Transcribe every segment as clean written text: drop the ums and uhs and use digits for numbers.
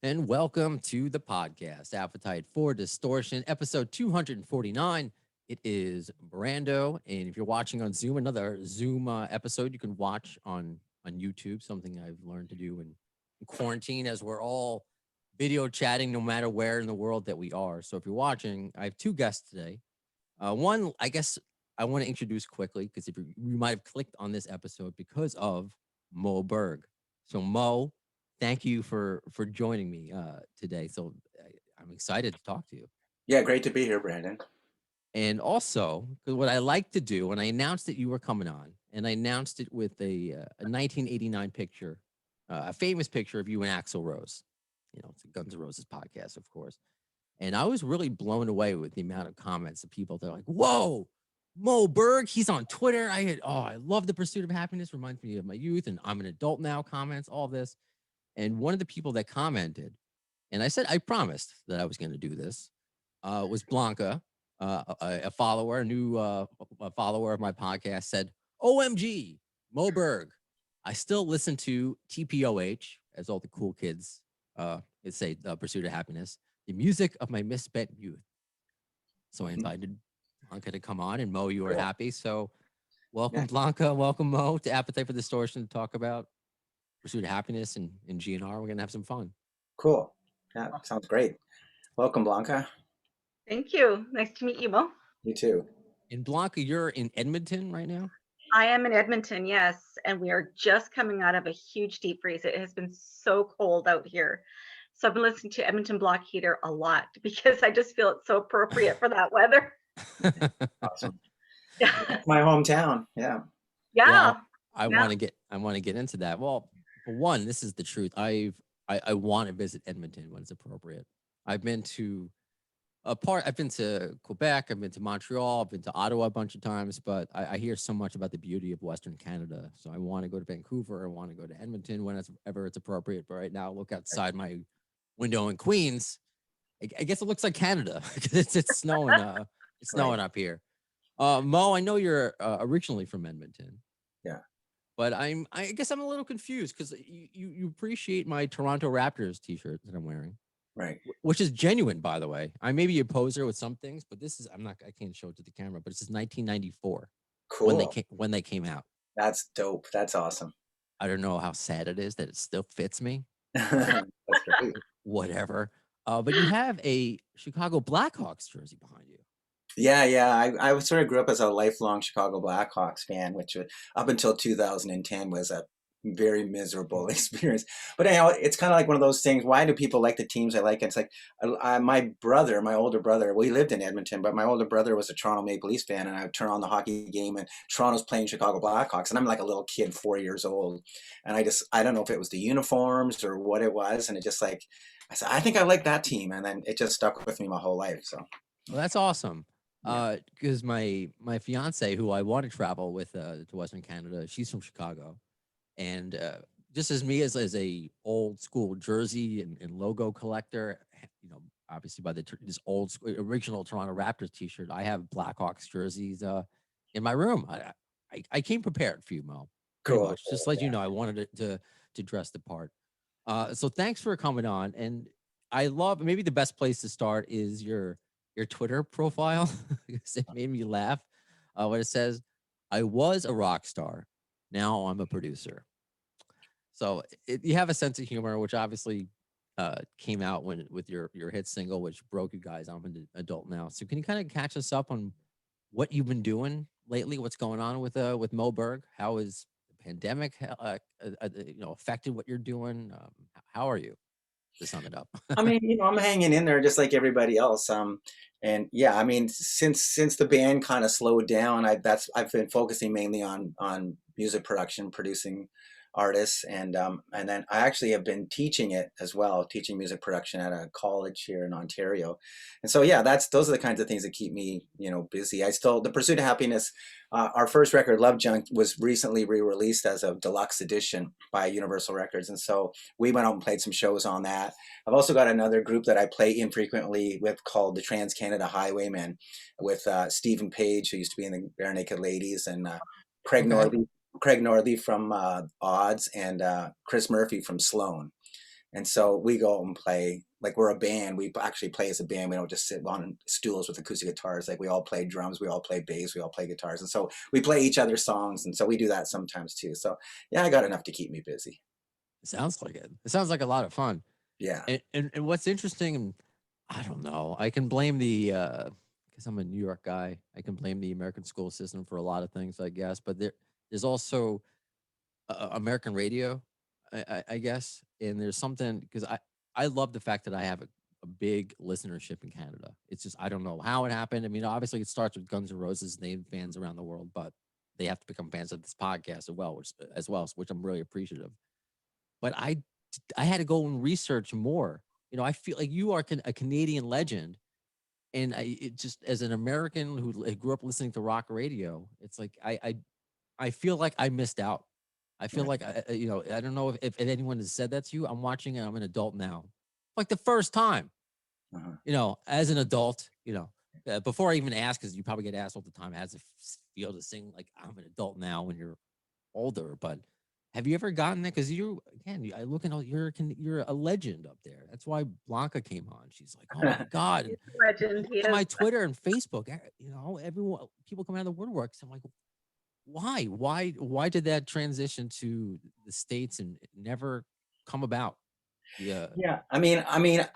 and welcome to the podcast, Appetite for Distortion, episode 249. It is Brando, and if you're watching on Zoom, another Zoom episode you can watch on YouTube, something I've learned to do in quarantine as we're all video chatting no matter where in the world that we are. So if you're watching, I have two guests today. One, I guess I want to introduce quickly because if you might have clicked on this episode because of Moe Berg. So Mo, thank you for joining me today. So I'm excited to talk to you. Yeah, great to be here, Brandon. And also, because what I like to do when I announced that you were coming on, and I announced it with a 1989 picture, a famous picture of you and Axl Rose. You know, it's a Guns N' Roses podcast, of course. And I was really blown away with the amount of comments of people. They're like, "Whoa, Moe Berg, he's on Twitter. I love the pursuit of happiness. Reminds me of my youth, and I'm an adult now." Comments, all this, and one of the people that commented, and I said I promised that I was going to do this, was Blanca, a follower, a new a follower of my podcast. Said, "OMG, Moe Berg, I still listen to TPOH, as all the cool kids say, the pursuit of happiness, the music of my misspent youth." So I invited Blanca to come on, and Mo, you were Cool. happy. So Yeah, welcome, Blanca. Welcome, Mo, to Appetite for Distortion to talk about pursuit of happiness and GNR. We're going to have some fun. cool. Yeah, sounds great. Welcome, Blanca. Thank you. Nice to meet you, Mo. You too. And Blanca, you're in Edmonton right now? I am in Edmonton, yes, and we are just coming out of a huge deep freeze. It has been so cold out here. So I've been listening to Edmonton Block Heater a lot because I just feel it's so appropriate for that weather. Awesome. Yeah. My hometown. Yeah. Yeah, Yeah. I Yeah. want to get into that. Well, for one, this is the truth. I want to visit Edmonton when it's appropriate. I've been to I've been to Quebec, I've been to Montreal, I've been to Ottawa a bunch of times, but I hear so much about the beauty of Western Canada. So I want to go to Vancouver. I want to go to Edmonton when it's ever it's appropriate. But right now, look outside my window in Queens. I guess it looks like Canada because it's snowing. It's snowing Right. up here. Mo, I know you're originally from Edmonton. Yeah. But I guess I'm a little confused because you appreciate my Toronto Raptors T-shirt that I'm wearing, Right. which is genuine, by the way. I may be a poser with some things, but this is I can't show it to the camera, but it's 1994 Cool. when they came out. That's dope. That's awesome. I don't know how sad it is that it still fits me. That's great. Whatever. But you have a Chicago Blackhawks jersey behind you. Yeah. I sort of grew up as a lifelong Chicago Blackhawks fan, which up until 2010 was a very miserable experience. But anyhow, it's kind of like one of those things. Why do people like the teams I like? It's like my brother, my older brother, we lived in Edmonton, but my older brother was a Toronto Maple Leafs fan, and I would turn on the hockey game, and Toronto's playing Chicago Blackhawks, and I'm like a little kid, 4 years old, and I don't know if it was the uniforms or what it was, and it just like I said, I think I like that team, and then it just stuck with me my whole life. So Well, that's awesome. yeah, Because my fiance, who I want to travel with to Western Canada, she's from Chicago, and just as me as a old school jersey and logo collector, you know, obviously by this old school, original Toronto Raptors T-shirt, I have Blackhawks jerseys in my room. I came prepared for you, Mo, pretty cool. much. Just to let you know, I wanted to dress the part. So thanks for coming on, and I love maybe the best place to start is your Twitter profile because it made me laugh when it says, "I was a rock star, now I'm a producer." So you have a sense of humor, which obviously came out with your hit single, which broke you guys. I'm an adult now, so can you kind of catch us up on what you've been doing lately? What's going on with Moe Berg? How is the pandemic affected what you're doing? How are you? To sum it up. I mean, I'm hanging in there just like everybody else. And yeah, I mean, since the band kind of slowed down, I've been focusing mainly on music production, producing artists, and then I actually have been teaching it as well, teaching music production at a college here in Ontario. And so yeah, those are the kinds of things that keep me, busy. The Pursuit of Happiness, our first record, Love Junk, was recently re-released as a deluxe edition by Universal Records, and so we went out and played some shows on that. I've also got another group that I play infrequently with called the Trans Canada Highwaymen, with Stephen Page, who used to be in the Bare Naked Ladies, and Craig Okay. Northey, Craig Northey from Odds, and Chris Murphy from Sloan. And so we go and play, like we're a band. We actually play as a band. We don't just sit on stools with acoustic guitars. Like we all play drums, we all play bass, we all play guitars. And so we play each other's songs. And so we do that sometimes too. So yeah, I got enough to keep me busy. It sounds like it. It sounds like a lot of fun. Yeah. And what's interesting, and I don't know, I can blame because I'm a New York guy, I can blame the American school system for a lot of things, I guess. But there's also American radio, I guess. And there's something, because I love the fact that I have a big listenership in Canada. It's just, I don't know how it happened. I mean, obviously it starts with Guns N' Roses, and they have fans around the world, but they have to become fans of this podcast as well, which I'm really appreciative. But I had to go and research more. You know, I feel like you are a Canadian legend, and it just, as an American who grew up listening to rock radio, it's like I feel like I missed out. I feel like you know, I don't know if anyone has said that to you. I'm watching it. I'm an adult now, like the first time. You know, as an adult, you know, before I even ask, because you probably get asked all the time, how does it feel to sing like I'm an adult now when you're older? But have you ever gotten that? Because I look at all, you're a legend up there. That's why Blanca came on. She's like, oh my God. He's a legend. He On my is. Twitter and Facebook, you know, people come out of the woodworks. I'm like, why did that transition to the States and never come about? Yeah. Yeah, I mean,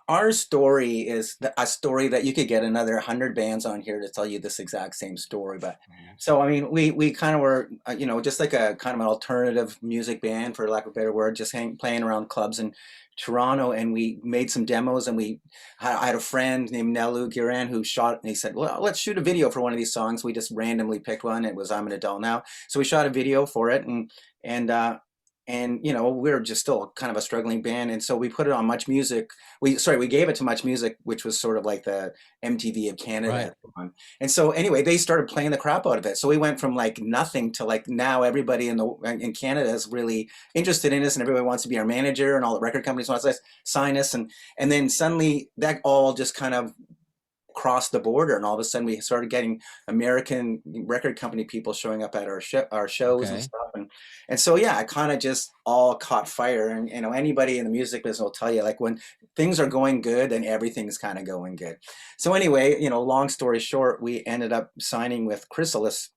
our story is a story that you could get another 100 bands on here to tell you this exact same story. But so, I mean, we kind of were, you know, just like a kind of an alternative music band, for lack of a better word, just playing around clubs in Toronto, and we made some demos. And I had a friend named Nelu Giran who shot, and he said, well, let's shoot a video for one of these songs. We just randomly picked one. It was I'm an Adult Now. So we shot a video for it, and you know, we were just still kind of a struggling band, and so we put it on Much Music. We gave it to Much Music, which was sort of like the MTV of Canada at the time. And so anyway, they started playing the crap out of it. So we went from like nothing to like now everybody in Canada is really interested in us, and everybody wants to be our manager, and all the record companies want to sign us, and then suddenly that all just kind of crossed the border, and all of a sudden we started getting American record company people showing up at our shows and stuff, and so yeah, it kind of just all caught fire. And you know, anybody in the music business will tell you, like, when things are going good, then everything's kind of going good. So anyway, you know, long story short, we ended up signing with Chrysalis,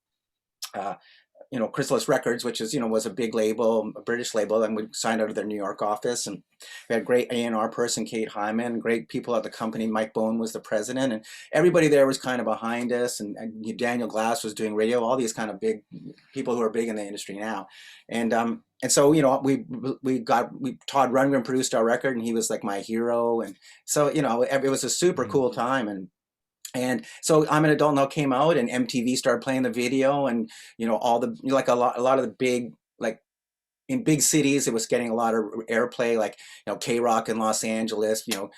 you know, Chrysalis Records, which is, you know, was a big label, a British label, and we signed out of their New York office. And we had great A&R person, Kate Hyman, great people at the company. Mike Bone was the president, and everybody there was kind of behind us. And Daniel Glass was doing radio, all these kind of big people who are big in the industry now. And so, you know, Todd Rundgren produced our record, and he was like my hero. And so, you know, it was a super cool time. And so I'm an Adult Now came out, and MTV started playing the video, and you know, all the, like a lot of the big, like in big cities, it was getting a lot of airplay, like, you know, K-Rock in Los Angeles, you know,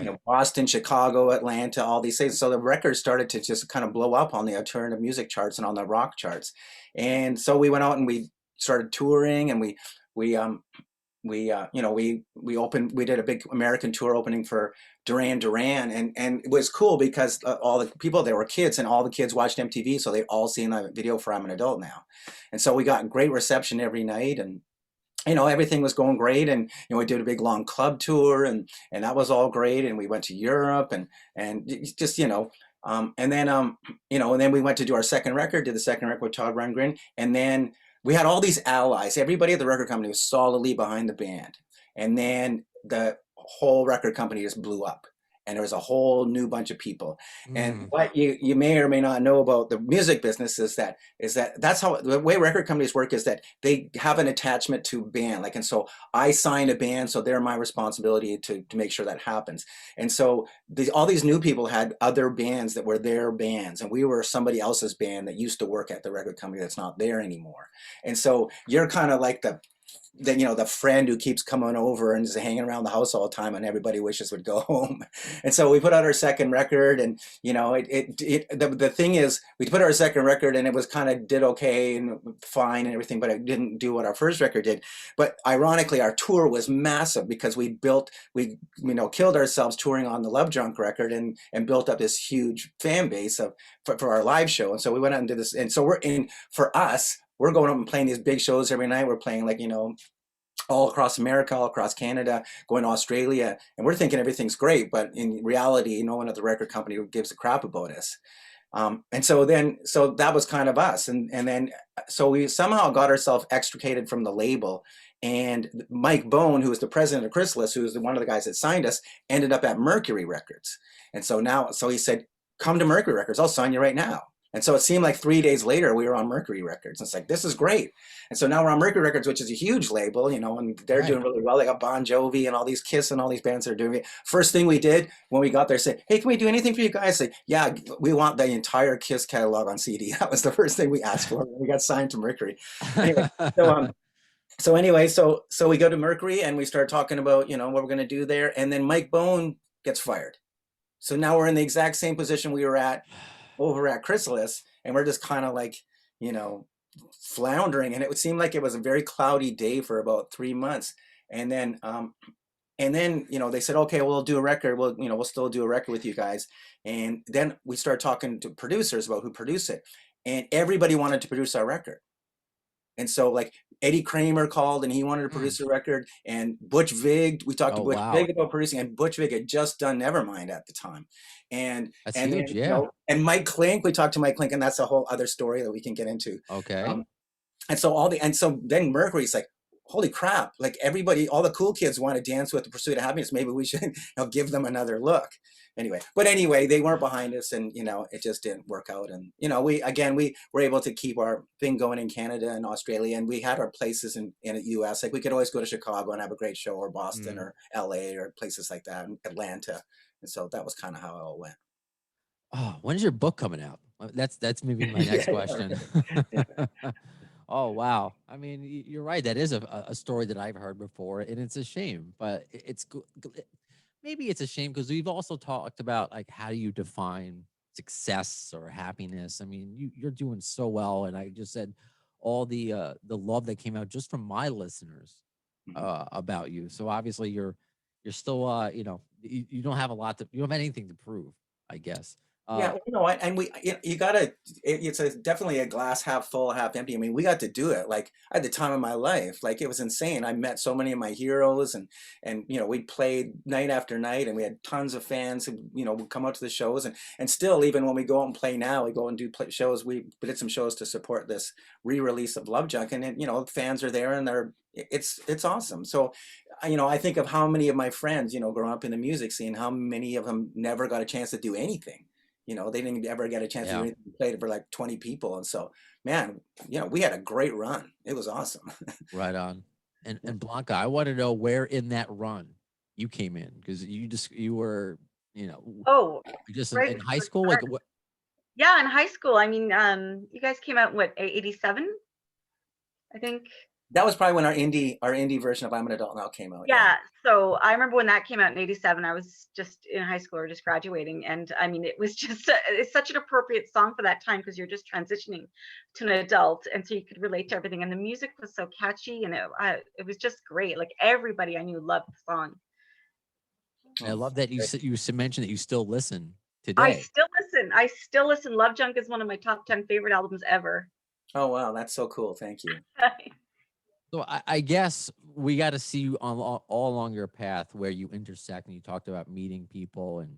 you know, Boston, Chicago, Atlanta, all these things. So the record started to just kind of blow up on the alternative music charts and on the rock charts. And so we went out and we started touring, and we you know, we did a big American tour opening for Duran Duran, and it was cool because all the people there were kids, and all the kids watched MTV, so they'd all seen a video for I'm an Adult Now. And so we got great reception every night, and you know, everything was going great. And you know, we did a big long club tour, and that was all great. And we went to Europe, and just, you know, and then you know, and then we went to do our second record, did the second record with Todd Rundgren, and then we had all these allies. Everybody at the record company was solidly behind the band. And then the whole record company just blew up, and there was a whole new bunch of people. And what you may or may not know about the music business is that that's how the way record companies work, is that they have an attachment to band. Like, and so I signed a band, so they're my responsibility to make sure that happens. And so all these new people had other bands that were their bands, and we were somebody else's band that used to work at the record company that's not there anymore. And so you're kind of like the you know, the friend who keeps coming over and is hanging around the house all the time, and everybody wishes would go home. And so we put out our second record, and you know, the thing is, we put out our second record, and it was kind of did okay and fine and everything, but it didn't do what our first record did. But ironically, our tour was massive because we you know, killed ourselves touring on the Love Drunk record, and built up this huge fan base for our live show. And so we went out and did this, and so for us, we're going up and playing these big shows every night. We're playing, like, you know, all across America, all across Canada, going to Australia, and we're thinking everything's great, but in reality, no one at the record company gives a crap about us. And so that was kind of us, and then so we somehow got ourselves extricated from the label. And Mike Bone, who was the president of Chrysalis, who was one of the guys that signed us, ended up at Mercury Records. And so he said, "Come to Mercury Records. I'll sign you right now." And so it seemed like 3 days later we were on Mercury Records. And it's like, this is great. And so now we're on Mercury Records, which is a huge label, and they're doing really well. They got Bon Jovi and all these Kiss and all these bands that are doing it. First thing we did when we got there, say, "Hey, can we do anything for you guys?" Say, "Yeah, we want the entire Kiss catalog on CD." That was the first thing we asked for when we got signed to Mercury. Anyway, so we go to Mercury and we start talking about, what we're going to do there. And then Mike Bone gets fired. So now we're in the exact same position we were at over at Chrysalis, and we're just kind of like, floundering. And it would seem like it was a very cloudy day for about 3 months. And then they said, "Okay, we'll do a record. We'll still do a record with you guys." And then we started talking to producers about who produce it, and everybody wanted to produce our record. And so like Eddie Kramer called and he wanted to produce a record, and Butch Vig, we talked to Butch Vig about producing, and Butch Vig had just done Nevermind at the time. And That's and huge, then, and Mike Clink, we talked to Mike Clink, and that's a whole other story that we can get into. Okay. And so then Mercury's like, holy crap, like everybody, all the cool kids want to dance with The Pursuit of Happiness. Maybe we should give them another look. Anyway, they weren't behind us, and it just didn't work out. And we were able to keep our thing going in Canada and Australia, and we had our places in the US. Like we could always go to Chicago and have a great show, or Boston or LA or places like that, and Atlanta. And so that was kind of how it all went. Oh, when's your book coming out? That's maybe my next question. Oh, wow. I mean, you're right. That is a story that I've heard before, and it's a shame, but maybe it's a shame because we've also talked about like, how do you define success or happiness? I mean, you're doing so well. And I just said all the love that came out just from my listeners about you. So obviously you're still, you don't have you don't have anything to prove, I guess. Yeah, and you gotta, it's definitely a glass half full, half empty. I mean, we got to do it. Like, I had the time of my life. Like, it was insane. I met so many of my heroes, and we played night after night, and we had tons of fans who, would come out to the shows, and still, even when we go out and play now, we go and do shows. We did some shows to support this re-release of Love Junk, and fans are there, and it's awesome. So, I think of how many of my friends, growing up in the music scene, how many of them never got a chance to do anything. They didn't ever get a chance to do anything. We played for like 20 people. And so, man, we had a great run. It was awesome. Right on. And Blanca, I want to know where in that run you came in, because you were, just right in high school. Like what? Yeah, in high school. I mean, you guys came out in what, 87? I think. That was probably when our indie version of I'm an Adult Now came out. Yeah. So I remember when that came out in 87, I was just in high school or just graduating. And I mean, it was just, it's such an appropriate song for that time, because you're just transitioning to an adult. And so you could relate to everything. And the music was so catchy, and it was just great. Like everybody I knew loved the song. I love that you mentioned that you still listen today. I still listen. Love Junk is one of my top 10 favorite albums ever. Oh, wow. That's so cool. Thank you. So I guess we got to see you on all along your path where you intersect, and you talked about meeting people, and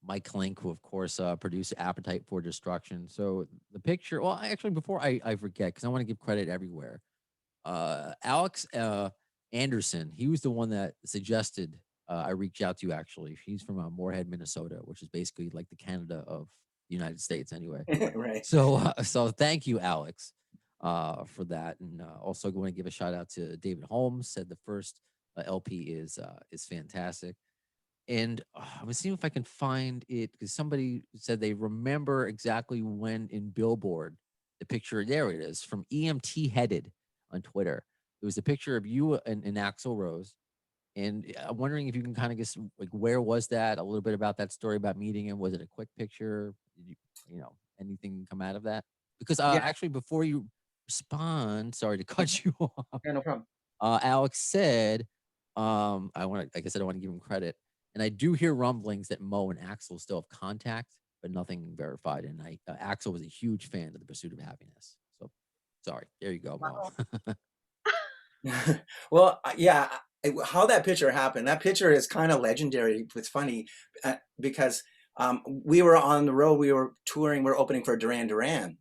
Mike Clink, who of course produced Appetite for Destruction. So the picture, well, actually, before I forget, because I want to give credit everywhere, Alex Anderson, he was the one that suggested I reach out to you. Actually, he's from Moorhead, Minnesota, which is basically like the Canada of the United States, anyway. Right. So thank you, Alex, for that. And also going to give a shout out to David Holmes, said the first LP is fantastic. And I was seeing if I can find it, because somebody said they remember exactly when in Billboard the picture, there it is, from EMT Headed on Twitter. It was a picture of you and Axl Rose. And I'm wondering if you can kind of guess, like, where was that? A little bit about that story about meeting him. Was it a quick picture? Did anything come out of that? Because actually, before you respond, sorry to cut you off. Yeah, no problem. Alex said, like I said, I want to give him credit. And I do hear rumblings that Moe and Axl still have contact, but nothing verified. And Axl was a huge fan of The Pursuit of Happiness. So sorry. There you go, Moe. Well, yeah, how that picture happened, that picture is kind of legendary. It's funny because we were on the road, we were touring, we were opening for Duran Duran.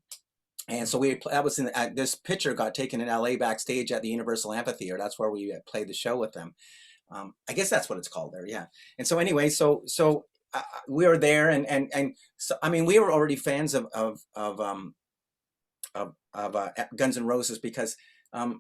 And so that was this picture got taken in LA backstage at the Universal Amphitheater. That's where we played the show with them. I guess that's what it's called there. Yeah. And so anyway, we were there and so, I mean, we were already fans of Guns N' Roses because I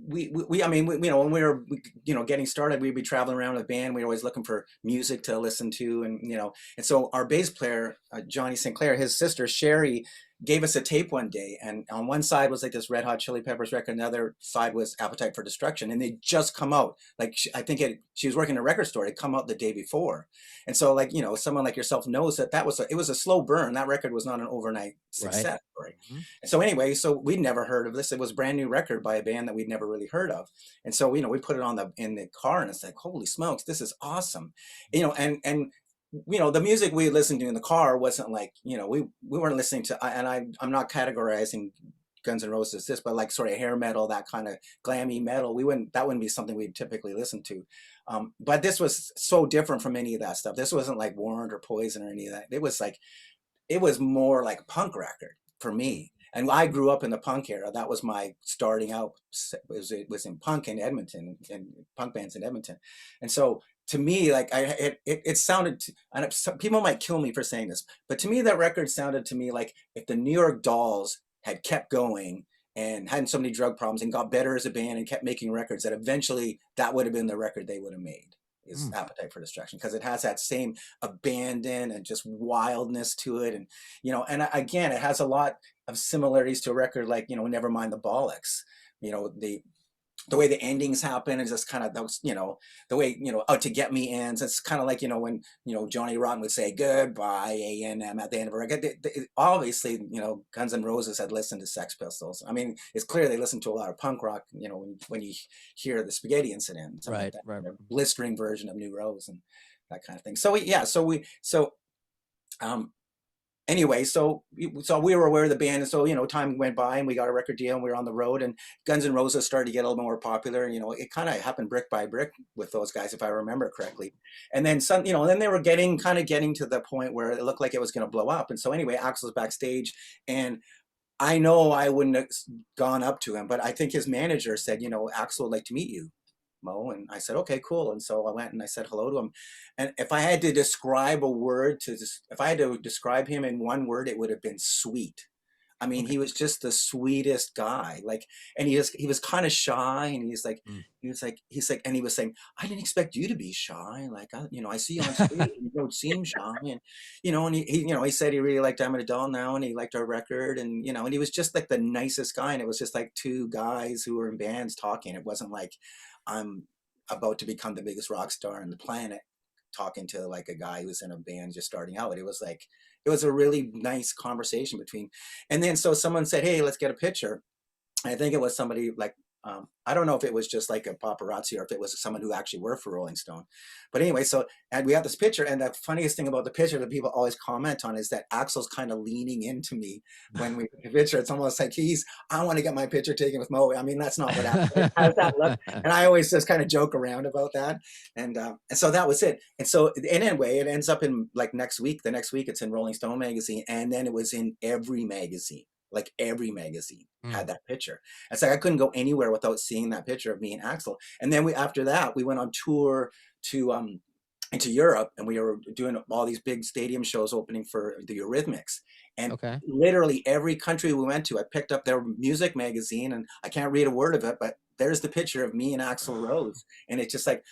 mean, you know, when we were, you know, getting started, we'd be traveling around with a band. We were always looking for music to listen to, and you know, and so our bass player, Johnny Sinclair, his sister Sherry, gave us a tape one day, and on one side was like this Red Hot Chili Peppers record, and the other side was Appetite for Destruction, and they just come out. Like I think she was working in a record store. It come out the day before, and so like you know, someone like yourself knows that it was a slow burn. That record was not an overnight success story. Mm-hmm. And so anyway, so we'd never heard of this. It was a brand new record by a band that we'd never really heard of, and so you know, we put it on in the car, and it's like, holy smokes, this is awesome, you know, and you know, the music we listened to in the car wasn't like, you know, we weren't listening to, and I'm not categorizing Guns N' Roses this, but like sort of hair metal, that kind of glammy metal. That wouldn't be something we'd typically listen to. But this was so different from any of that stuff. This wasn't like Warrant or Poison or any of that. It was more like a punk record for me. And I grew up in the punk era. That was my starting out. It was in punk in Edmonton, and punk bands in Edmonton. And so to me, like it sounded, and some people might kill me for saying this, but to me, that record sounded to me like if the New York Dolls had kept going and hadn't so many drug problems and got better as a band and kept making records, that eventually that would have been the record they would have made, is Appetite for Destruction, because it has that same abandon and just wildness to it. And, you know, and again, it has a lot of similarities to a record like, you know, Nevermind the Bollocks. You know, the way the endings happen is just kind of those, you know, the way, you know, Out to Get Me ends. It's kind of like, you know, when, you know, Johnny Rotten would say goodbye A&M at the end of a record. Obviously, you know, Guns N' Roses had listened to Sex Pistols. I mean, it's clear they listened to a lot of punk rock, you know, when you hear the Spaghetti Incident, Right, like that, right. blistering version of New Rose and that kind of thing. So anyway, so we were aware of the band, and so, you know, time went by and we got a record deal and we were on the road, and Guns N' Roses started to get a little more popular. You know, it kind of happened brick by brick with those guys, if I remember correctly. And then some, you know, then they were getting to the point where it looked like it was going to blow up. And so anyway, Axl's backstage, and I know I wouldn't have gone up to him, but I think his manager said, you know, Axl would like to meet you, Mo. And I said, okay, cool. And so I went and I said hello to him. And if I had to describe if I had to describe him in one word, it would have been sweet. I mean, he was just the sweetest guy. Like, and he was kind of shy, and and he was saying, I didn't expect you to be shy. Like, you know, I see you on stage, and you don't seem shy. And, you know, and you know, he said he really liked I'm an Adult Now, and he liked our record, and, you know, and he was just like the nicest guy. And it was just like two guys who were in bands talking. It wasn't like I'm about to become the biggest rock star on the planet talking to like a guy who's in a band just starting out. It was a really nice conversation between, and then so someone said, hey, let's get a picture. I think it was somebody like, I don't know if it was just like a paparazzi or if it was someone who actually worked for Rolling Stone. But anyway, and we have this picture, and the funniest thing about the picture that people always comment on is that Axl's kind of leaning into me when we take the picture. It's almost like I want to get my picture taken with Moe. I mean, that's not what happens. How does that look? And I always just kind of joke around about that. And so that was it. And so, and anyway, it ends up in like the next week, it's in Rolling Stone magazine. And then it was in every magazine. Like every magazine had that picture. It's like I couldn't go anywhere without seeing that picture of me and Axl. And then after that, we went on tour into Europe, and we were doing all these big stadium shows opening for the Eurythmics. And literally every country we went to, I picked up their music magazine, and I can't read a word of it, but there's the picture of me and Axl Rose. And it's just like,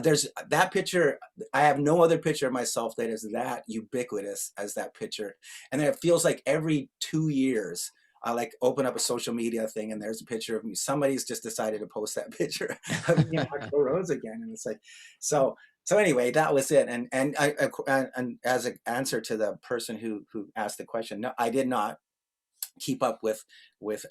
there's that picture. I have no other picture of myself that is that ubiquitous as that picture. And then it feels like every 2 years, I like open up a social media thing, and there's a picture of me. Somebody's just decided to post that picture of me and Axl Rose again. And it's like, so anyway, that was it. And as an answer to the person who asked the question, no, I did not keep up with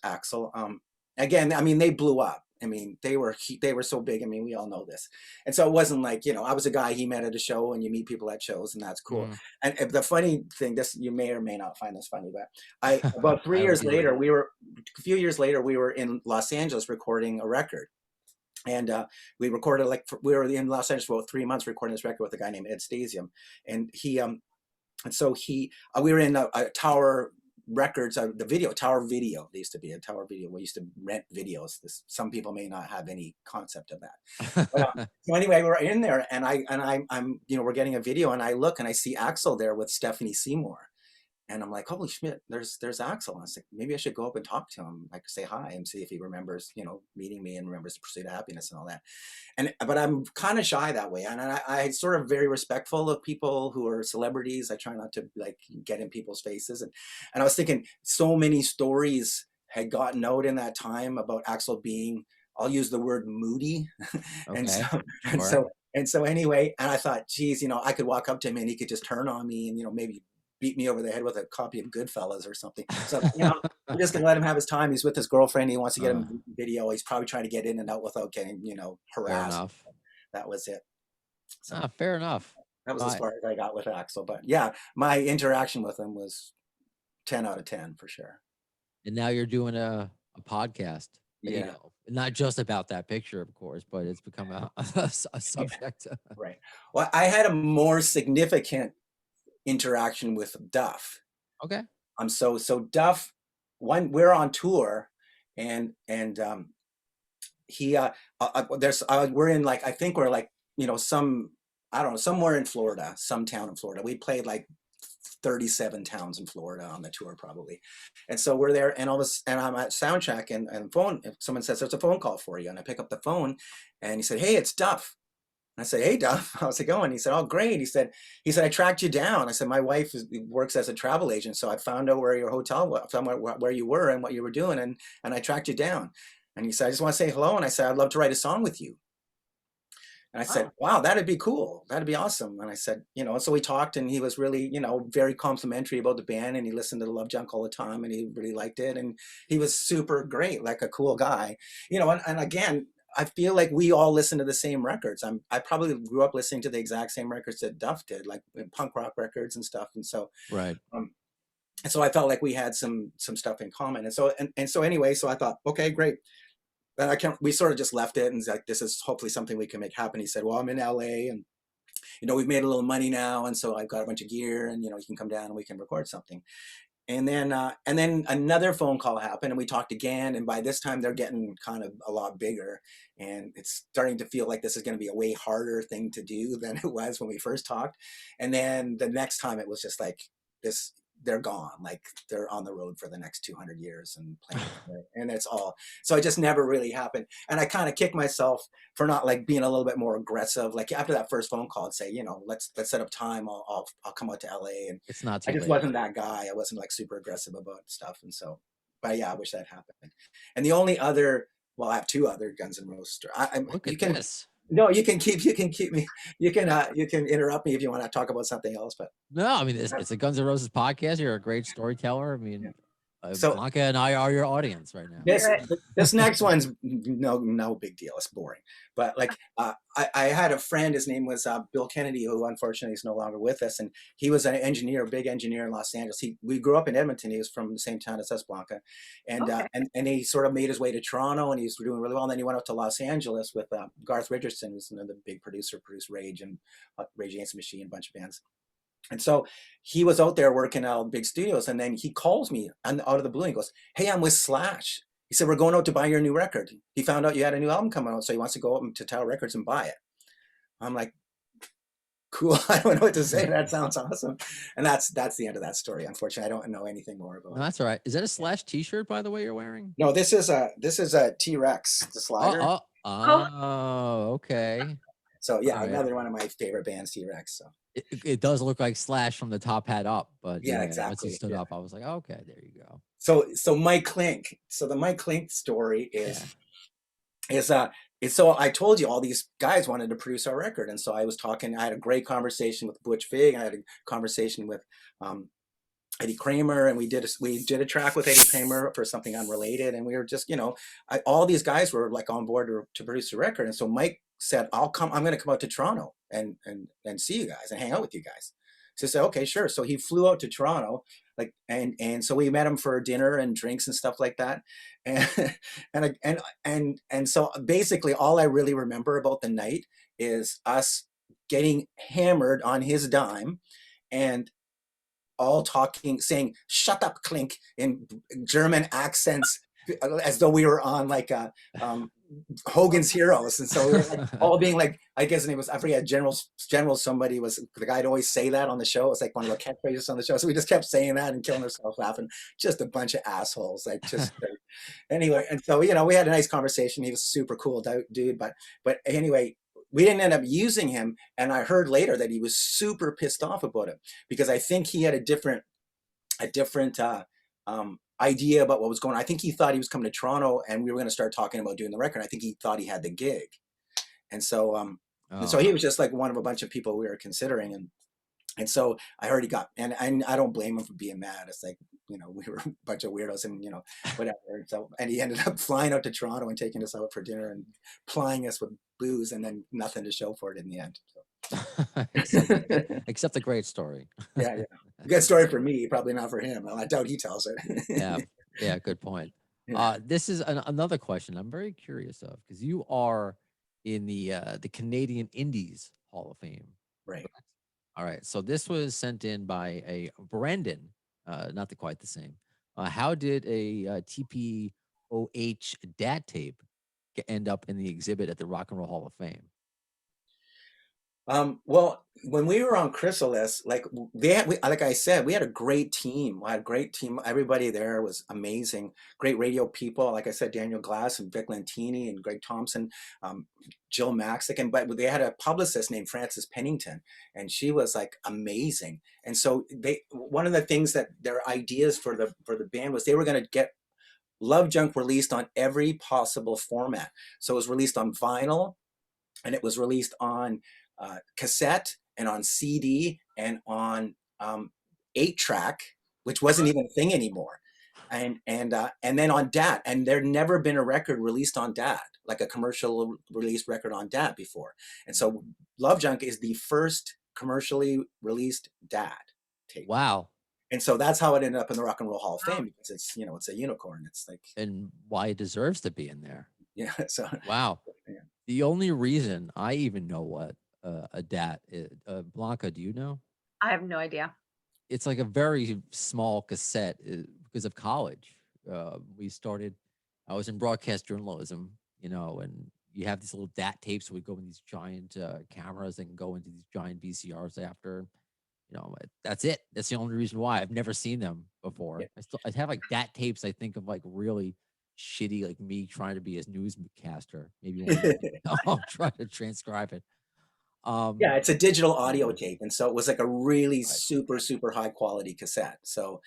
Axl. Again, I mean, they blew up. I mean, they were so big. I mean, we all know this. And so it wasn't like, you know, I was a guy he met at a show, and you meet people at shows, and that's cool. And the funny thing, this, you may or may not find this funny, but about 3 years later, a few years later, we were in Los Angeles recording a record. And we recorded we were in Los Angeles for about 3 months recording this record with a guy named Ed Stasium, and we were in a Tower Records, the video Tower Video. There used to be a Tower Video. We used to rent videos. Some people may not have any concept of that. But, so anyway, we're in there, and I'm we're getting a video, and I look and I see Axel there with Stephanie Seymour. And I'm like, holy shit, there's Axel. And I was like, maybe I should go up and talk to him, like say hi and see if he remembers, meeting me and remembers The Pursuit of Happiness and all that. But I'm kind of shy that way. And I sort of very respectful of people who are celebrities. I try not to like get in people's faces. And I was thinking so many stories had gotten out in that time about Axel being, I'll use the word moody. Okay. and so anyway, and I thought, geez, I could walk up to him and he could just turn on me and, maybe beat me over the head with a copy of Goodfellas or something. So, I'm just gonna let him have his time. He's with his girlfriend. He wants to get him video. He's probably trying to get in and out without getting, harassed. Fair enough. That was it. So fair enough. that was as far as I got with Axel. But yeah, my interaction with him was 10 out of 10 for sure. And now you're doing a podcast. Yeah. Not just about that picture, of course, but it's become a subject. Right. Well, I had a more significant interaction with Duff. Okay. So Duff, we're on tour, and he we're in I think we're somewhere in Florida, some town in Florida. We played 37 towns in Florida on the tour probably. And so we're there, and I'm at soundcheck, and phone, someone says there's a phone call for you, and I pick up the phone, and he said, hey, it's Duff. I said, hey, Duff, how's it going? He said, oh, great. He said, I tracked you down. I said, my wife works as a travel agent, so I found out where your hotel was, where you were and what you were doing, and I tracked you down. And he said, I just want to say hello. And I said, I'd love to write a song with you. And I said, wow, that'd be cool. That'd be awesome. And I said, so we talked, and he was really, very complimentary about the band, and he listened to the Love Junk all the time, and he really liked it. And he was super great, like a cool guy, and again, I feel like we all listen to the same records. I probably grew up listening to the exact same records that Duff did, like punk rock records and stuff. And so, right. And so I felt like we had some stuff in common. And so anyway, so I thought, okay, great. And we sort of just left it, and like, this is hopefully something we can make happen. He said, well, I'm in LA, and we've made a little money now, and so I've got a bunch of gear, and you can come down and we can record something. And then another phone call happened, and we talked again. And by this time, they're getting kind of a lot bigger, and it's starting to feel like this is going to be a way harder thing to do than it was when we first talked. And then the next time, it was just like this. They're gone, like they're on the road for the next 200 years and playing, and it's all. So it just never really happened. And I kind of kicked myself for not being a little bit more aggressive. Like after that first phone call, I'd say, let's set up time. I'll come out to LA. And it's not too I just late. wasn't that guy. I wasn't super aggressive about stuff. And so, but yeah, I wish that happened. And the only other, I have two other Guns N' Roses. Look at this. No, you can keep me. You can interrupt me if you want to talk about something else. But no, I mean, it's a Guns N' Roses podcast. You're a great storyteller. I mean, so Blanca and I are your audience right now. This next one's no big deal. It's boring. But I had a friend. His name was Bill Kennedy, who unfortunately is no longer with us. And he was an engineer, a big engineer in Los Angeles. We grew up in Edmonton. He was from the same town as us, Blanca. And and he sort of made his way to Toronto, and he was doing really well. And then he went up to Los Angeles with Garth Richardson, who's another big producer, produced Rage and Rage Against the Machine, a bunch of bands. And so he was out there working out big studios, and then he calls me out of the blue and he goes, hey, I'm with Slash. He said, we're going out to buy your new record. He found out you had a new album coming out, so he wants to go up to Tower Records and buy it. I'm like, cool. I don't know what to say. That sounds awesome. And that's the end of that story. Unfortunately, I don't know anything more about it. That's all right. Is that a Slash t-shirt, by the way, you're wearing? No, this is a T-Rex, the slider. Oh, okay. So yeah, another one of my favorite bands, T-Rex. So it does look like Slash from the top hat up, but yeah, exactly. Once he stood up, I was like, okay, there you go. So Mike Clink. So the Mike Clink story is so I told you all these guys wanted to produce our record, and so I had a great conversation with Butch Vig. I had a conversation with Eddie Kramer, and we did a track with Eddie Kramer for something unrelated, and we were just all these guys were on board to produce the record. And so Mike said, I'm going to come out to Toronto and see you guys and hang out with you guys. So I said, okay, sure. So he flew out to Toronto. and so we met him for dinner and drinks and stuff like that, and and so basically all I really remember about the night is us getting hammered on his dime, and all talking, saying "shut up, Clink" in German accents, as though we were on like a Hogan's Heroes. And so we were like all being like, I guess his name was, I forget, General somebody was the guy'd always say that on the show. It's like one of the catchphrases on the show. So we just kept saying that and killing ourselves laughing. Just a bunch of assholes. Like just anyway. And so, you know, we had a nice conversation. He was a super cool dude. But anyway, we didn't end up using him. And I heard later that he was super pissed off about it, because I think he had a different idea about what was going on. I think he thought he was coming to Toronto and we were going to start talking about doing the record. I think he thought he had the gig. And so, and so he was just like one of a bunch of people we were considering. And so I heard he got, and I don't blame him for being mad. It's like, you know, we were a bunch of weirdos and, you know, whatever. So, and he ended up flying out to Toronto and taking us out for dinner and plying us with booze, and then nothing to show for it in the end. So. Except a great story. Yeah. Good story for me, probably not for him. I doubt he tells it. Yeah, good point. This is another question I'm very curious of, because you are in the Canadian Indies Hall of Fame. Right. All right. So this was sent in by a Brendan, not quite the same. How did a TPOH DAT tape end up in the exhibit at the Rock and Roll Hall of Fame? Well, when we were on Chrysalis, like like I said, we had a great team. I had a great team. Everybody there was amazing. Great radio people. Like I said, Daniel Glass and Vic Lentini and Greg Thompson, Jill Maxick, but they had a publicist named Frances Pennington, and she was like amazing. And so one of the things that their ideas for the band was they were going to get Love Junk released on every possible format. So it was released on vinyl, and it was released on cassette and on CD and on 8-track, which wasn't even a thing anymore, and then on DAT. And there'd never been a record released on DAT, like a commercial released record on DAT before. And so Love Junk is the first commercially released DAT tape. Wow. And so that's how it ended up in the Rock and Roll Hall of Fame, because it's, you know, it's a unicorn. It's like, and why it deserves to be in there. Yeah. So wow. Yeah. The only reason I even know what a DAT is, Blanca, do you know? I have no idea. It's like a very small cassette because of college. I was in broadcast journalism, you know, and you have these little DAT tapes. So we go in these giant cameras and go into these giant VCRs after. You know, that's it. That's the only reason why. I've never seen them before. Yeah. I have like DAT tapes. I think of like really shitty, like me trying to be a newscaster. Maybe I'll try to transcribe it. Yeah, it's a digital audio tape, and so it was like a really super high quality cassette. So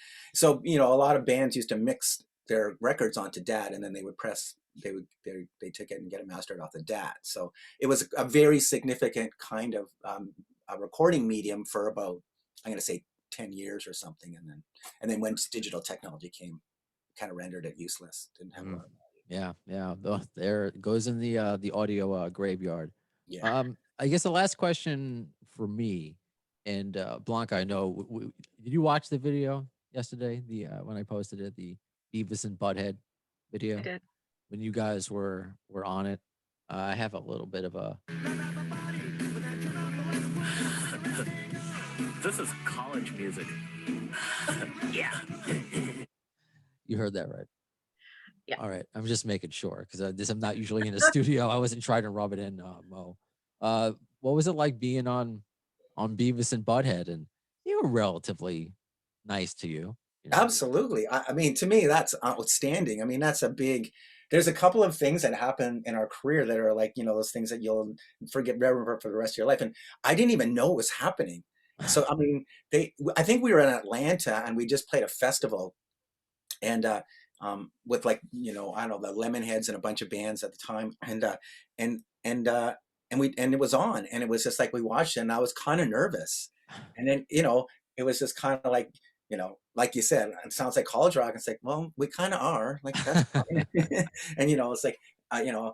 you know, a lot of bands used to mix their records onto DAT, and then they would they took it and get it mastered off the DAT. So it was a very significant kind of a recording medium for about, I'm going to say 10 years or something, and then when digital technology came, kind of rendered it useless. Didn't have a lot of value. Yeah. There it goes in the audio graveyard. Yeah. I guess the last question for me, and Blanca, I know, did you watch the video yesterday? The when I posted it, the Beavis and Butt-Head video. I did. When you guys were on it. I have a little bit of a. This is college music. Yeah. You heard that right? Yeah. All right. I'm just making sure, because I'm not usually in the studio. I wasn't trying to rub it in, Mo. What was it like being on Beavis and Butt-Head? And they were relatively nice to you. You know? Absolutely. I mean, to me, that's outstanding. I mean, that's there's a couple of things that happen in our career that are like, you know, those things that you'll remember for the rest of your life. And I didn't even know it was happening. So, I mean, I think we were in Atlanta and we just played a festival, and with, like, you know, I don't know, the Lemonheads and a bunch of bands at the time. And it was on, and it was just like, we watched it and I was kind of nervous. And then, you know, it was just kind of like, you know, like you said, it sounds like college rock. It's like, well, we kind of are, like, that's fine. And, you know, it's like, you know,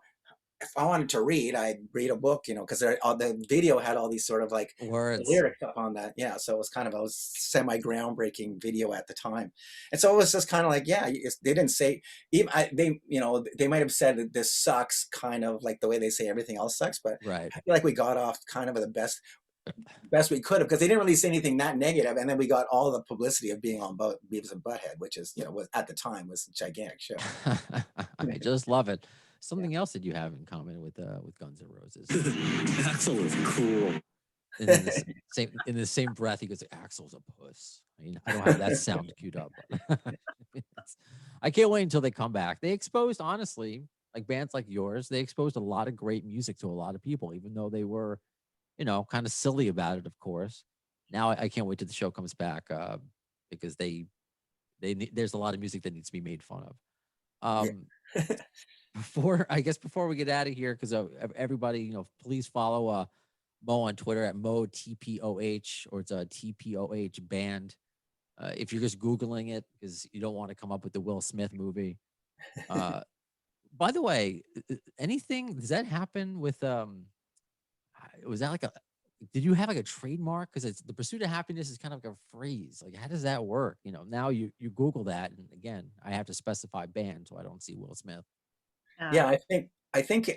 if I wanted to read, I'd read a book, you know, because the video had all these sort of like Words. lyrics up on that. Yeah, so it was kind of a semi groundbreaking video at the time, and so it was just kind of like, yeah, they didn't say even they, you know, they might have said that this sucks, kind of like the way they say everything else sucks, but Right. I feel like we got off kind of the best we could have, because they didn't really say anything that negative, and then we got all the publicity of being on Beavis and Butt-Head, which is, you know, was at the time was a gigantic show. I just love it. Something else that you have in common with Guns N' Roses. Axel is cool. And in the same breath, he goes, "Axel's a puss." I mean, I don't have that sound queued up. But I can't wait until they come back. They exposed, honestly, like bands like yours, they exposed a lot of great music to a lot of people, even though they were, you know, kind of silly about it, of course. Now I can't wait till the show comes back because there's a lot of music that needs to be made fun of. Before we get out of here, because everybody, you know, please follow Moe on Twitter at Moe TPOH, or it's a TPOH band. If you're just Googling it because you don't want to come up with the Will Smith movie. By the way, does that happen with was that like did you have like a trademark? Because it's the pursuit of happiness is kind of like a phrase. Like, how does that work? You know, now you Google that, and again, I have to specify band so I don't see Will Smith. Yeah, I think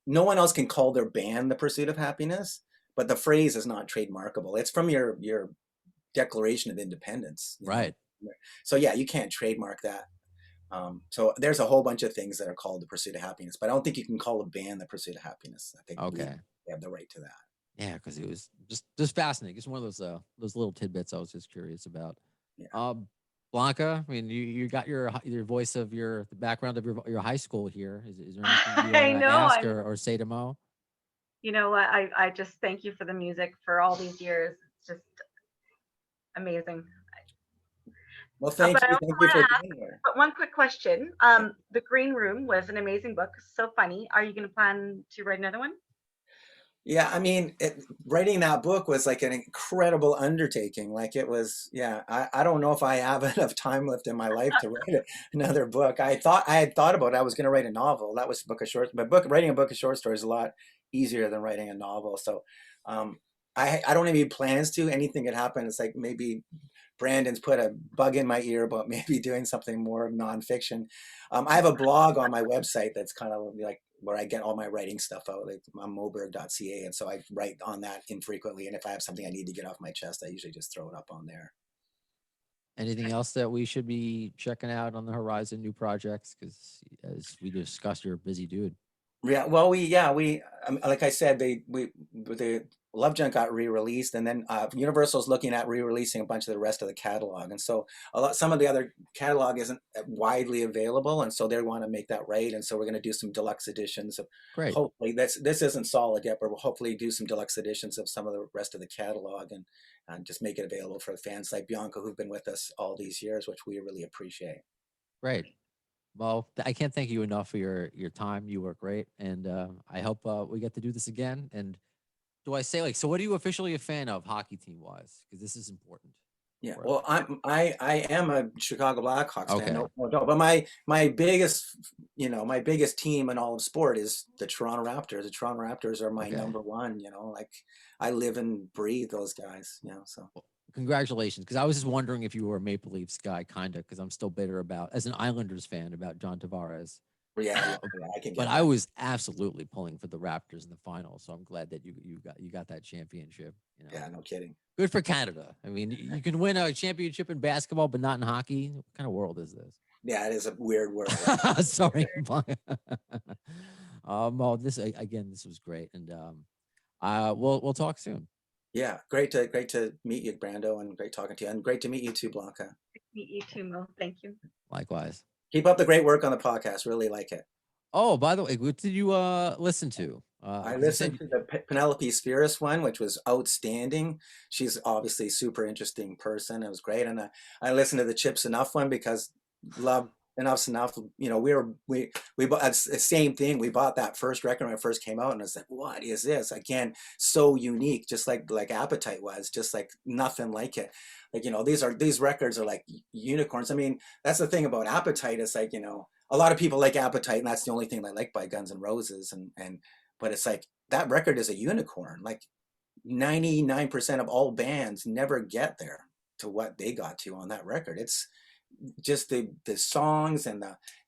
no one else can call their band The Pursuit of Happiness, but the phrase is not trademarkable. It's from your Declaration of Independence, right? So yeah, you can't trademark that. So there's a whole bunch of things that are called The Pursuit of Happiness, but I don't think you can call a band The Pursuit of Happiness. I think okay, we have the right to that. Yeah, because it was just fascinating. It's one of those little tidbits I was just curious about. Yeah. Blanca, I mean, you got your voice of the background of your high school here. Is there anything you want to ask or say to Moe? You know what? I just thank you for the music for all these years. It's just amazing. Well, thank you for being here. But one quick question. The Green Room was an amazing book. So funny. Are you going to plan to write another one? Yeah, I mean, writing that book was like an incredible undertaking. Like it was, yeah, I don't know if I have enough time left in my life to write another book. I had thought about it. I was going to write a novel. That was a book of short, but writing a book of short stories is a lot easier than writing a novel. So I don't have any plans to. Anything could happen. It's like maybe Brandon's put a bug in my ear about maybe doing something more nonfiction. I have a blog on my website that's kind of like where I get all my writing stuff out, like on moeberg.ca. And so I write on that infrequently. And if I have something I need to get off my chest, I usually just throw it up on there. Anything else that we should be checking out on the horizon, new projects? Because as we discussed, you're a busy dude. Yeah, well, we like I said, the Love Junk got re-released, and then Universal's looking at re-releasing a bunch of the rest of the catalog, and so some of the other catalog isn't widely available, and so they want to make that right, and so we're going to do some deluxe editions of. Great. Hopefully, this isn't solid yet, but we'll hopefully do some deluxe editions of some of the rest of the catalog, and just make it available for fans like Bianca who've been with us all these years, which we really appreciate. Great. Well, I can't thank you enough for your time. You were great, and I hope we get to do this again. And do I say so? What are you officially a fan of, hockey team wise? Because this is important. Yeah, well, I am a Chicago Blackhawks fan, no doubt. But my biggest team in all of sport is the Toronto Raptors. The Toronto Raptors are my number one. You know, like I live and breathe those guys. You know, so. Well, congratulations, because I was just wondering if you were a Maple Leafs guy, kind of, because I'm still bitter as an Islanders fan about John Tavares. Yeah, I can. But I was absolutely pulling for the Raptors in the final, so I'm glad that you got that championship. You know? Yeah, no kidding. Good for Canada. I mean, you can win a championship in basketball, but not in hockey. What kind of world is this? Yeah, it is a weird world. Sorry. Well, this was great, and we'll talk soon. Yeah, great to meet you, Brando, and great talking to you, and great to meet you too, Blanca. Meet you too, Mo. Thank you. Likewise. Keep up the great work on the podcast. Really like it. Oh, by the way, what did you listen to? I listened to the Penelope Spheris one, which was outstanding. She's obviously a super interesting person. It was great. And I listened to the Chips Enough one because love Enough's Enough. You know, we bought the same thing. We bought that first record when it first came out, and I was like, what is this? Again, so unique, just like Appetite was, just like nothing like it. Like, you know, these records are like unicorns. I mean, that's the thing about Appetite. It's like, you know, a lot of people like Appetite, and that's the only thing I like by Guns N' Roses. But it's like that record is a unicorn. Like 99% of all bands never get there to what they got to on that record. It's just the songs and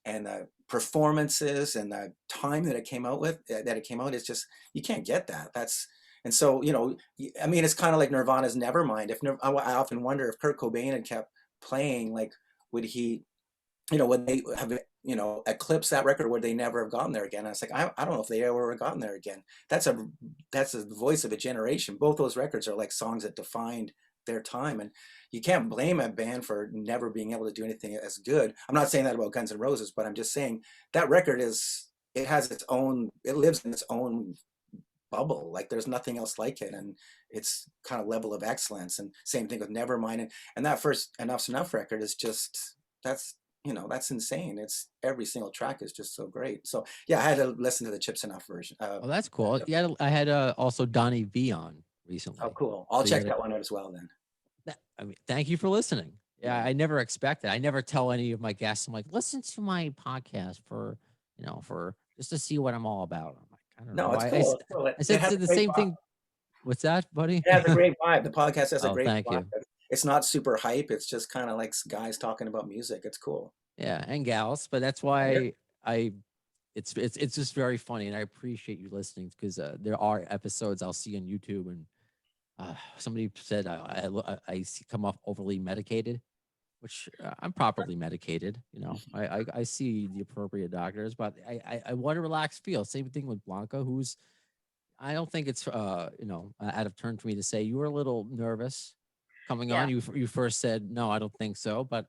the performances and the time that it came out with, it's just, you can't get that. And so, you know, I mean, it's kind of like Nirvana's Nevermind. I often wonder if Kurt Cobain had kept playing, like, would he, you know, would they have, you know, eclipsed that record? Would they never have gotten there again? And it's like, I don't know if they ever would have gotten there again. That's the voice of a generation. Both those records are like songs that defined their time, and you can't blame a band for never being able to do anything as good. I'm not saying that about Guns N' Roses, but I'm just saying that record it lives in its own bubble. Like there's nothing else like it, and it's kind of level of excellence. And same thing with Nevermind, and that first Enough's Enough record is just, that's insane. It's every single track is just so great. So yeah, I had to listen to the Chips Enough version. Oh, that's cool. Yeah, I had also Donnie V on recently. Oh, cool. I'll check that one out as well then. I mean, thank you for listening. Yeah, I never expected. I never tell any of my guests, I'm like, listen to my podcast for just to see what I'm all about. I'm like, I don't know. No, it's cool. It's cool. I said the same thing. What's that, buddy? It has a great vibe. The podcast has a great thank vibe. you. It's not super hype. It's just kind of like guys talking about music. It's cool. Yeah, and gals, but that's why it's just very funny, and I appreciate you listening, because there are episodes I'll see on YouTube, and somebody said I come off overly medicated, which I'm properly medicated. You know, I see the appropriate doctors, but I want a relaxed feel. Same thing with Blanca, who's, I don't think it's out of turn for me to say you were a little nervous coming on. You first said no, I don't think so, but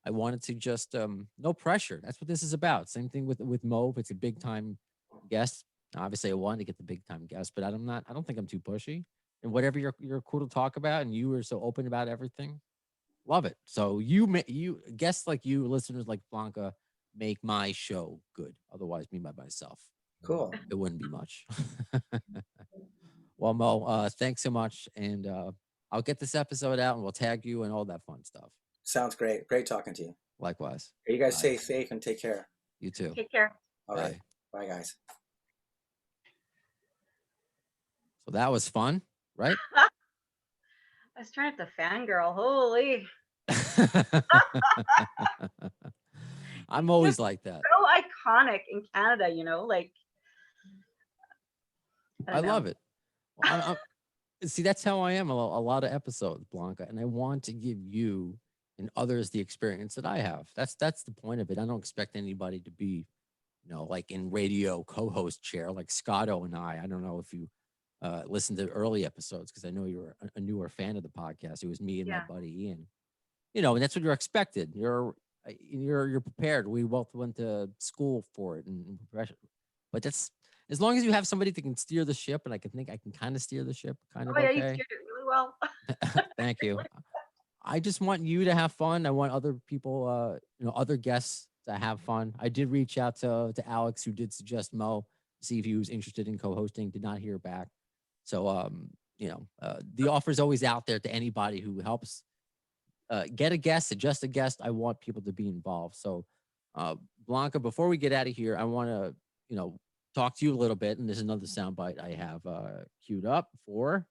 I wanted to just no pressure. That's what this is about. Same thing with Moe. If it's a big time guest, obviously I wanted to get the big time guest, but I don't think I'm too pushy. And whatever you're cool to talk about, and you were so open about everything, love it. So you guests like you, listeners like Blanca, make my show good. Otherwise, me by myself, cool, it wouldn't be much. Well, Moe, thanks so much, and I'll get this episode out, and we'll tag you and all that fun stuff. Sounds great. Great talking to you. Likewise. You guys stay safe and take care. You too. Take care. All right. Bye, guys. So that was fun, right? I was trying to fangirl. Holy. I'm always like that. So iconic in Canada, you know, like. I love it. Well, see, that's how I am a lot of episodes, Blanca, and I want to give you and others the experience that I have. That's the point of it. I don't expect anybody to be, like in radio co-host chair like Scotto and I. I don't know if you listened to early episodes, because I know you're a newer fan of the podcast. It was me and my buddy Ian. And that's what you're expected. You're prepared. We both went to school for it and profession. But that's, as long as you have somebody that can steer the ship, and I can kind of steer the ship, kind of. Oh yeah, okay. you steered it really well. Thank you. I just want you to have fun. I want other people, other guests to have fun. I did reach out to Alex, who did suggest Moe, to see if he was interested in co-hosting. Did not hear back. So, the offer is always out there to anybody who helps get a guest, suggest a guest. I want people to be involved. So, Blanca, before we get out of here, I want to, talk to you a little bit. And there's another soundbite I have queued up for.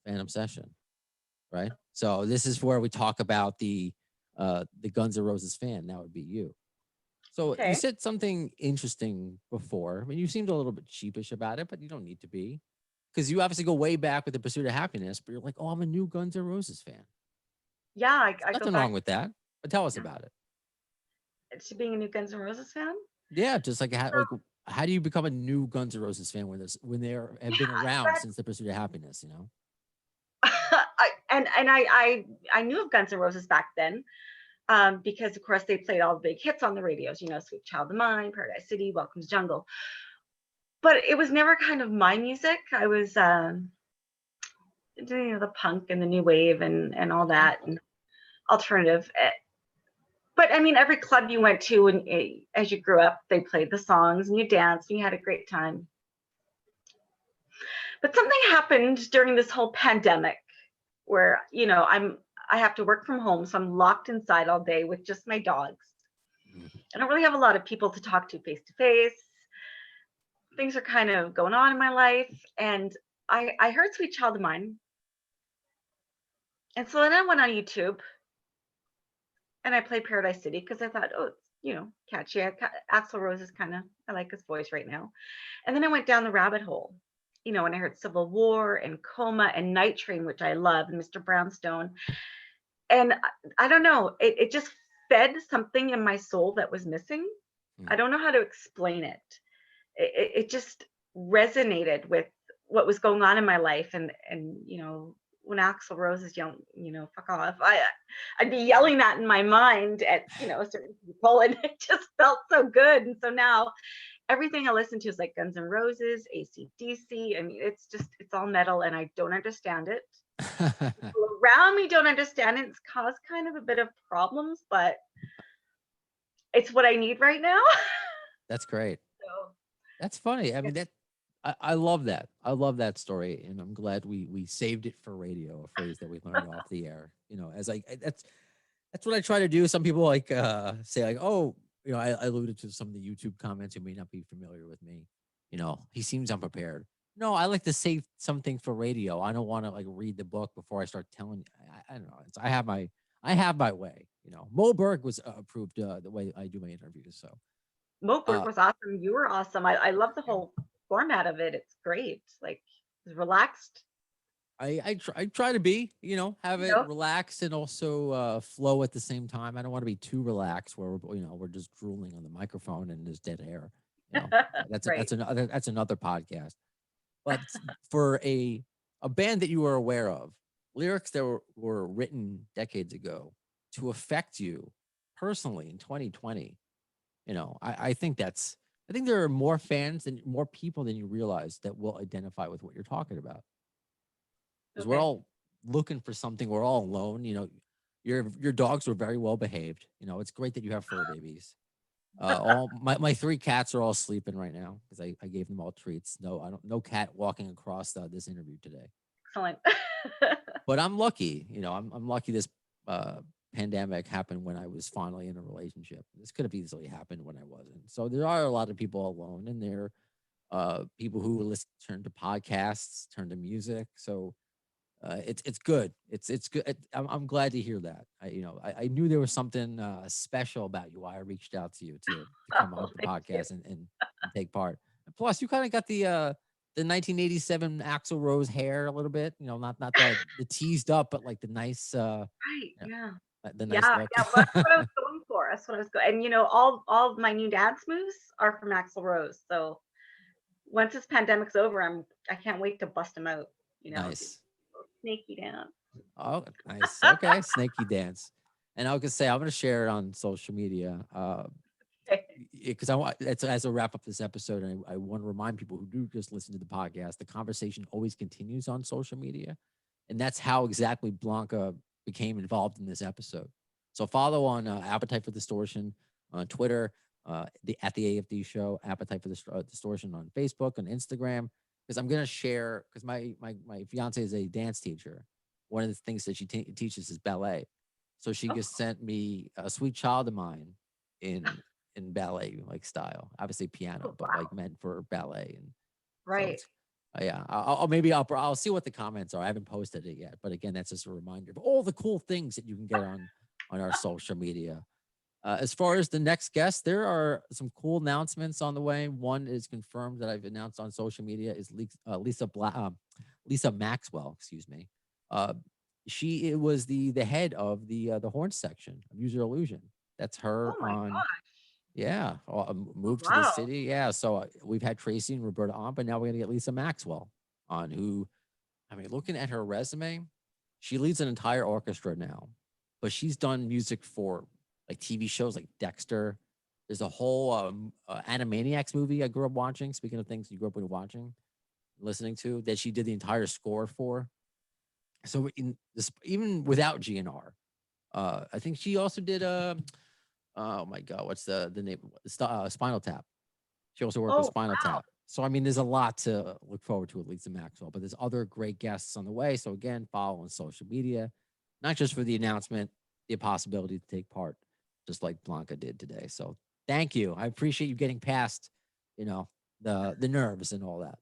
Fandom Session, right? So this is where we talk about the Guns N' Roses fan. That would be you. So you said something interesting before. I mean, you seemed a little bit sheepish about it, but you don't need to be, because you obviously go way back with The Pursuit of Happiness. But you're like, oh, I'm a new Guns N' Roses fan. Yeah, I nothing wrong with that. But tell us about it. To being a new Guns N' Roses fan. Yeah, just like how do you become a new Guns N' Roses fan when they have been around since The Pursuit of Happiness? I knew of Guns N' Roses back then, because of course they played all the big hits on the radios. Sweet Child of Mine, Paradise City, Welcome to Jungle. But it was never kind of my music. I was doing the punk and the new wave and all that, and alternative. But I mean, every club you went to, and as you grew up, they played the songs and you danced and you had a great time. But something happened during this whole pandemic where, I have to work from home, so I'm locked inside all day with just my dogs. I don't really have a lot of people to talk to face to face. Things are kind of going on in my life, and I heard Sweet Child of Mine. And so then I went on YouTube and I played Paradise City because I thought, oh, it's, catchy. Axl Rose is kind of, I like his voice right now. And then I went down the rabbit hole, and I heard Civil War and Coma and Night Train, which I love, and Mr. Brownstone. And I don't know, it just fed something in my soul that was missing. I don't know how to explain it. It just resonated with what was going on in my life. And when Axl Rose is yelling, fuck off, I'd be yelling that in my mind at, certain people, and it just felt so good. And so now everything I listen to is like Guns N' Roses, AC/DC. I mean, it's all metal, and I don't understand it. People around me don't understand it. It's caused kind of a bit of problems, but it's what I need right now. That's great. So, That's funny. I mean, I love that. I love that story, and I'm glad we saved it for radio, a phrase that we learned off the air. That's what I try to do. Some people say like, oh, I alluded to some of the YouTube comments who may not be familiar with me. He seems unprepared. No, I like to save something for radio. I don't want to read the book before I start telling you. I don't know. I have my way. Moe Berg was approved the way I do my interviews. So Moe Berg was awesome. You were awesome. I love the whole format of it. It's great. It's relaxed. I try to be, have it relaxed and also flow at the same time. I don't want to be too relaxed where we're just drooling on the microphone and there's dead air. That's another podcast. But for a band that you were aware of, lyrics that were written decades ago to affect you personally in 2020, I think there are more fans and more people than you realize that will identify with what you're talking about. Because we're all looking for something. We're all alone. Your dogs were very well behaved. It's great that you have fur babies. All my 3 cats are all sleeping right now because I gave them all treats. No cat walking across this interview today. Excellent. But I'm lucky. I'm lucky this pandemic happened when I was finally in a relationship. This could have easily happened when I wasn't. So there are a lot of people alone, and there are people who turn to podcasts, turn to music. So it's good. It's good. I'm glad to hear that. I knew there was something special about you. Why I reached out to you to come on the podcast and take part. And plus, you kind of got the 1987 Axl Rose hair a little bit. Not the teased up, but like the nice. Right. Yeah. The nice look. Yeah. That's what I was going for. That's what I was going. And all of my new dance moves are from Axl Rose. So once this pandemic's over, I can't wait to bust them out. Nice. Snaky dance. Oh, nice. Okay, snaky dance. And I was gonna say I'm gonna share it on social media because I want as a wrap up this episode, and I want to remind people who do just listen to the podcast, the conversation always continues on social media, and that's how exactly Blanca became involved in this episode. So follow on Appetite for Distortion on Twitter, at the AFD Show, Appetite for Distortion on Facebook and Instagram. Because I'm gonna share, because my fiance is a dance teacher. One of the things that she teaches is ballet, so she just sent me a Sweet Child of Mine in ballet style, obviously piano, but meant for ballet. And right. So I'll see what the comments are. I haven't posted it yet, but again, that's just a reminder of all the cool things that you can get on our social media. As far as the next guest, there are some cool announcements on the way. One is confirmed that I've announced on social media is Lisa Maxwell. Excuse me. She was the head of the horn section of User Illusion. That's her on. Gosh. Yeah, moved to the city. Yeah, so we've had Tracy and Roberta on, but now we're gonna get Lisa Maxwell on. Who, looking at her resume, she leads an entire orchestra now, but she's done music for TV shows like Dexter. There's a whole Animaniacs movie I grew up watching. Speaking of things you grew up watching, listening to, that she did the entire score for. So in this, even without GNR, I think she also did oh my God, what's the name? Spinal Tap. She also worked with Spinal Tap. So there's a lot to look forward to with Lisa Maxwell, but there's other great guests on the way. So again, follow on social media. not just for the announcement, the possibility to take part, just like Blanca did today. So thank you. I appreciate you getting past, the nerves and all that.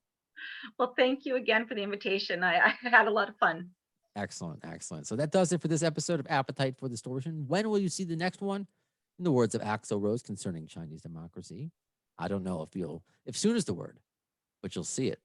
Well, thank you again for the invitation. I had a lot of fun. Excellent, excellent. So that does it for this episode of Appetite for Distortion. When will you see the next one? In the words of axlrose concerning Chinese democracy, I don't know if soon is the word, but you'll see it